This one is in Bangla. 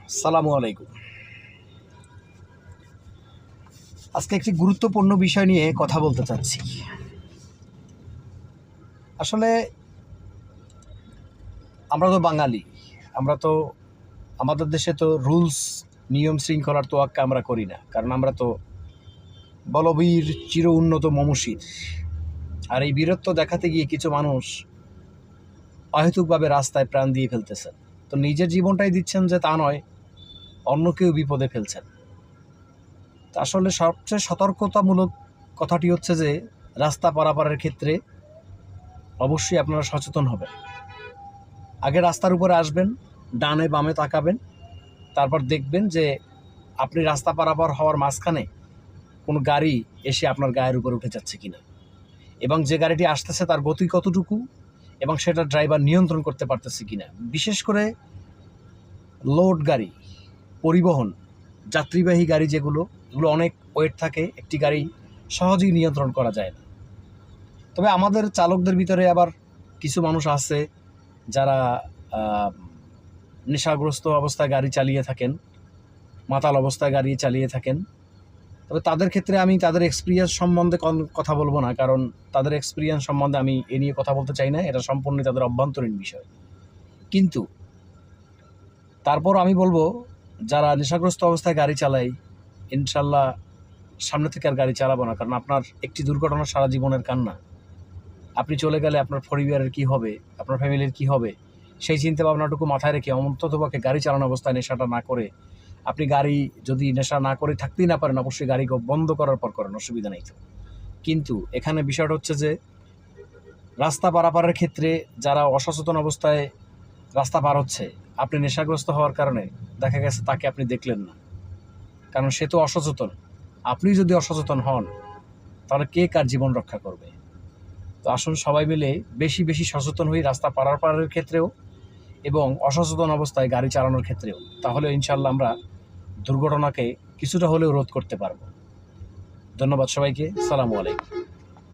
আসসালামু আলাইকুম। আজকে একটি গুরুত্বপূর্ণ বিষয় নিয়ে কথা বলতে চাচ্ছি। আসলে আমরা তো বাঙালি, আমরা তো আমাদের দেশে তো রুলস নিয়ম শৃঙ্খলার তোয়াক্কা আমরা করি না, কারণ আমরা তো বলবীর চির উন্নত মমশির। আর এই বীরত্ব দেখাতে গিয়ে কিছু মানুষ অহেতুকভাবে রাস্তায় প্রাণ দিয়ে ফেলতেছেন। তো নিজের জীবনটাই দিচ্ছেন যে তা নয়, অন্য কেউ বিপদে ফেলছেন। তা আসলে সবচেয়ে সতর্কতামূলক কথাটি হচ্ছে যে রাস্তা পারাপারের ক্ষেত্রে অবশ্যই আপনারা সচেতন হবেন। আগে রাস্তার উপরে আসবেন, ডানে বামে তাকাবেন, তারপর দেখবেন যে আপনি রাস্তা পারাপার হওয়ার মাঝখানে কোনো গাড়ি এসে আপনার গায়ের উপরে উঠে যাচ্ছে কিনা, এবং যে গাড়িটি আসতেছে তার গতি কতটুকু এবং সেটা ড্রাইভার নিয়ন্ত্রণ করতে পারতেছে কিনা। বিশেষ করে লোড গাড়ি, পরিবহন, যাত্রীবাহী গাড়ি এগুলো অনেক ওয়েট থাকে, একটি গাড়ি সহজেই নিয়ন্ত্রণ করা যায় না। তবে আমাদের চালকদের ভিতরে আবার কিছু মানুষ আছে যারা নেশাগ্রস্ত অবস্থায় গাড়ি চালিয়ে থাকেন, মাতাল অবস্থায় গাড়ি চালিয়ে থাকেন। তবে তাদের ক্ষেত্রে আমি তাদের এক্সপিরিয়েন্স সম্বন্ধে কথা বলবো না, কারণ তাদের এক্সপিরিয়েন্স সম্বন্ধে আমি এ নিয়ে কথা বলতে চাই না, এটা সম্পূর্ণ তাদের অভ্যন্তরীণ বিষয়। কিন্তু তারপর আমি বলবো, যারা নেশাগ্রস্ত অবস্থায় গাড়ি চালায়, ইনশাল্লাহ সামনে থেকে আর গাড়ি চালাবো না, কারণ আপনার একটি দুর্ঘটনা সারা জীবনের কান্না। আপনি চলে গেলে আপনার পরিবারের কি হবে, আপনার ফ্যামিলির কি হবে, সেই চিন্তা ভাবনাটুকু মাথায় রেখে অন্ততপক্ষে গাড়ি চালানো অবস্থায় নেশাটা না করে, আপনি গাড়ি যদি নেশা না করে থাকতেই না পারেন, অবশ্যই গাড়ি বন্ধ করার পর করেন, অসুবিধা নেই তো। কিন্তু এখানে বিষয়টা হচ্ছে যে রাস্তা পারাপারের ক্ষেত্রে যারা অসচেতন অবস্থায় রাস্তা পার হচ্ছে, আপনি নেশাগ্রস্ত হওয়ার কারণে দেখা গেছে তাকে আপনি দেখলেন না, কারণ সে তো অসচেতন। আপনি যদি অসচেতন হন তাহলে কে কার জীবন রক্ষা করবে? তো আসুন সবাই মিলে বেশি বেশি সচেতন হই রাস্তা পারাপারের ক্ষেত্রেও এবং অসচেতন অবস্থায় গাড়ি চালানোর ক্ষেত্রেও। তাহলে ইনশাল্লাহ আমরা দুর্ঘটনাকে কিছুটা হলেও রোধ করতে পারবো। ধন্যবাদ সবাইকে। আসসালামু আলাইকুম।